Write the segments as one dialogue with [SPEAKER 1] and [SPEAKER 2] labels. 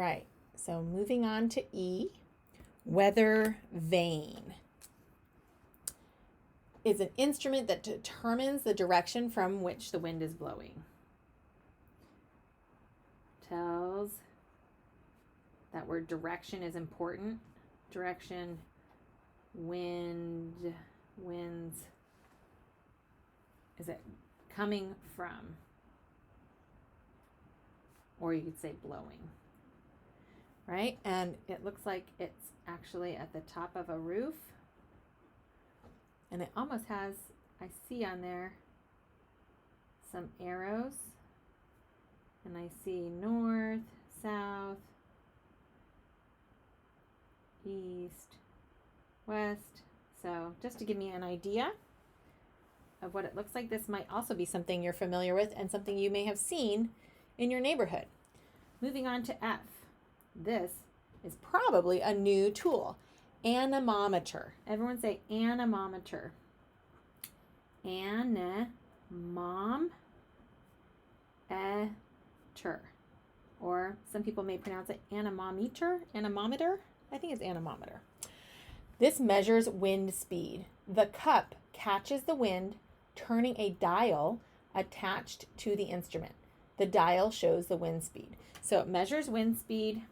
[SPEAKER 1] Right, so moving on to E, weather vane is an instrument that determines the direction from which the wind is blowing. Tells that word direction is important. Direction, wind, winds. Is it coming from? Or you could say blowing. Right? And it looks like it's actually at the top of a roof. And it almost has, I see on there, some arrows. And I see north, south, east, west. So just to give me an idea of what it looks like, this might also be something you're familiar with and something you may have seen in your neighborhood. Moving on to F. This is probably a new tool. Anemometer. Everyone say anemometer. Anemometer. Or some people may pronounce it anemometer. Anemometer? I think it's anemometer. This measures wind speed. The cup catches the wind, turning a dial attached to the instrument. The dial shows the wind speed. So it measures wind speed.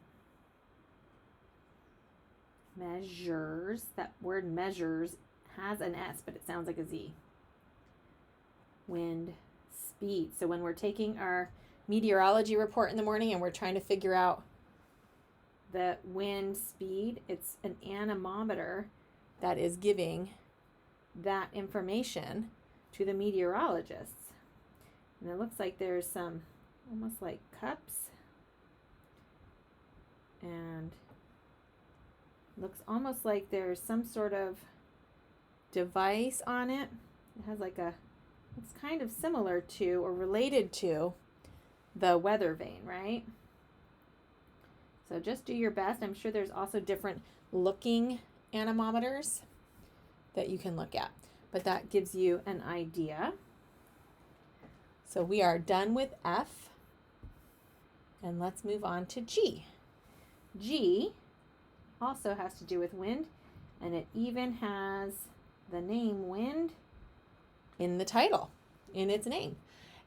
[SPEAKER 1] Measures, that word measures has an S, but it sounds like a Z. Wind speed. So when we're taking our meteorology report in the morning and we're trying to figure out the wind speed, it's an anemometer that is giving that information to the meteorologists. And it looks like there's some almost like cups, and looks almost like there's some sort of device on it. It has like a, it's kind of similar to or related to the weather vane, right? So just do your best. I'm sure there's also different looking anemometers that you can look at, but that gives you an idea. So we are done with F, and let's move on to G. G also has to do with wind, and it even has the name wind in the title, in its name.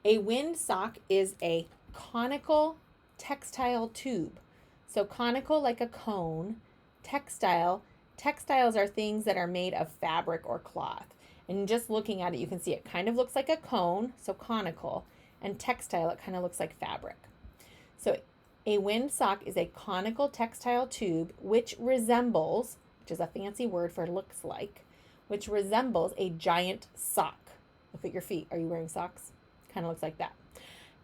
[SPEAKER 1] A wind sock is a conical textile tube. So conical like a cone, textile. Textiles are things that are made of fabric or cloth. And just looking at it, you can see it kind of looks like a cone, so conical, and textile, it kind of looks like fabric. So a wind sock is a conical textile tube which resembles, which is a fancy word for looks like, which resembles a giant sock. Look at your feet. Are you wearing socks? Kind of looks like that.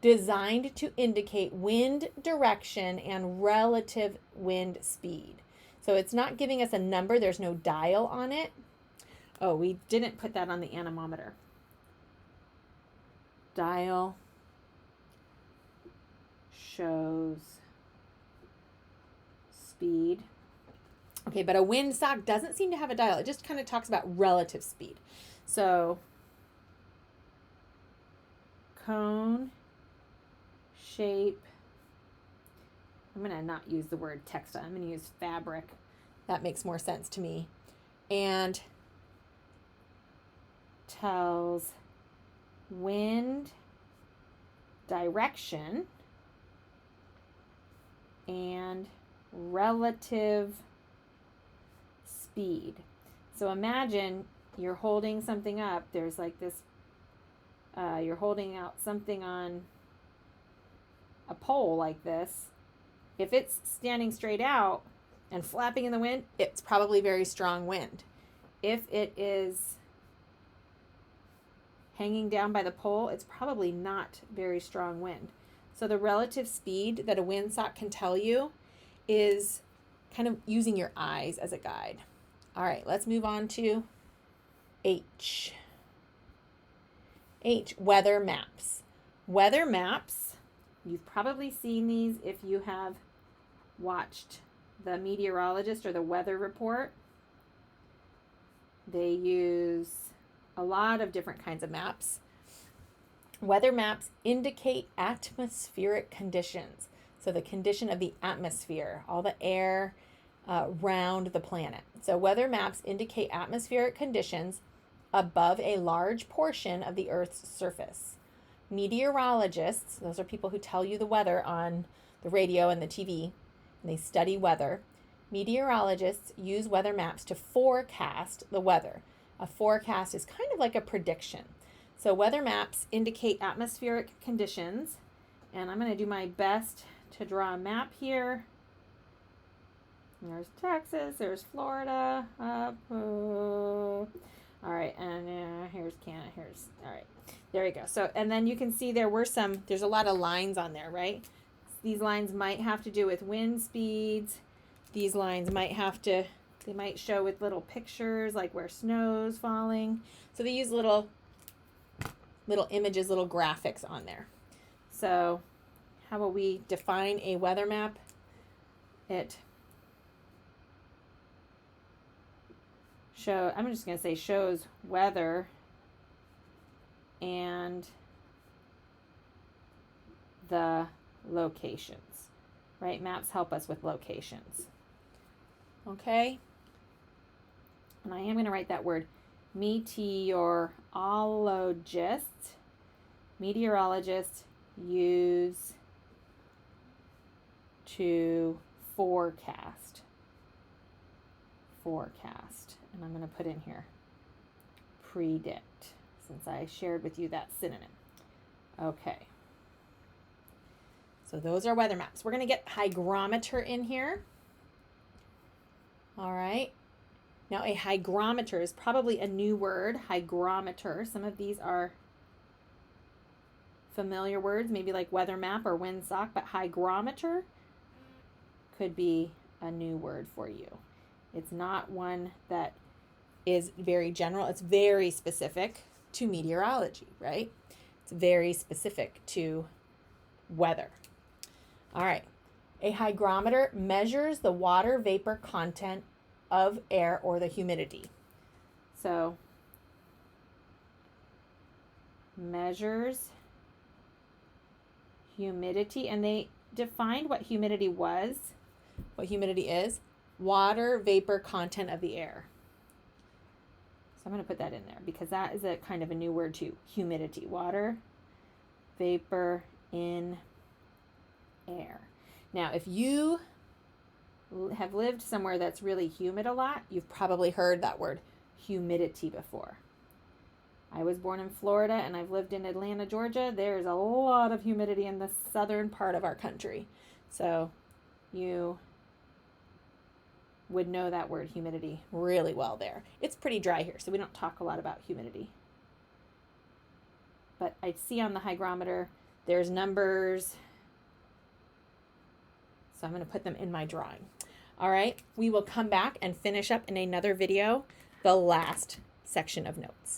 [SPEAKER 1] Designed to indicate wind direction and relative wind speed. So it's not giving us a number. There's no dial on it. Oh, we didn't put that on the anemometer. Dial shows speed. Okay, but a wind sock doesn't seem to have a dial. It just kind of talks about relative speed. So cone shape. I'm going to not use the word textile. I'm going to use fabric. That makes more sense to me. And tells wind direction and relative speed. So imagine you're holding something up. There's like this, you're holding out something on a pole like this. If it's standing straight out and flapping in the wind, it's probably very strong wind. If it is hanging down by the pole, it's probably not very strong wind. So the relative speed that a wind sock can tell you is kind of using your eyes as a guide. All right, let's move on to H. H, weather maps. Weather maps, you've probably seen these if you have watched the meteorologist or the weather report. They use a lot of different kinds of maps. Weather maps indicate atmospheric conditions. So So the condition of the atmosphere, all the air around the planet. So weather maps indicate atmospheric conditions above a large portion of the Earth's surface. Meteorologists, those are people who tell you the weather on the radio and the TV, and they study weather. Meteorologists use weather maps to forecast the weather. A forecast is kind of like a prediction. So weather maps indicate atmospheric conditions, and I'm going to do my best to draw a map here. There's Texas, there's Florida, all right, and here's Canada, all right, there you go. So, and then you can see there's a lot of lines on there, right? These lines might have to do with wind speeds. These lines they might show with little pictures, like where snow's falling. So they use little images, little graphics on there. So how will we define a weather map? I'm just going to say shows weather and the locations, right? Maps help us with locations. Okay? And I am going to write that word meteorologist. Meteorologists use to forecast. And I'm going to put in here predict, since I shared with you that synonym. Okay. So those are weather maps. We're going to get hygrometer in here. All right. Now a hygrometer is probably a new word, hygrometer. Some of these are familiar words, maybe like weather map or windsock, but hygrometer could be a new word for you. It's not one that is very general. It's very specific to meteorology, right? It's very specific to weather. All right. A hygrometer measures the water vapor content of air or the humidity. So, measures humidity, and they defined what humidity is, water vapor content of the air. So I'm going to put that in there because that is a kind of a new word too, humidity, water vapor in air. Now, if you have lived somewhere that's really humid a lot, you've probably heard that word humidity before. I was born in Florida and I've lived in Atlanta, Georgia. There's a lot of humidity in the southern part of our country. So you would know that word humidity really well there. It's pretty dry here, so we don't talk a lot about humidity. But I see on the hygrometer, there's numbers. So I'm going to put them in my drawing. All right, we will come back and finish up in another video the last section of notes.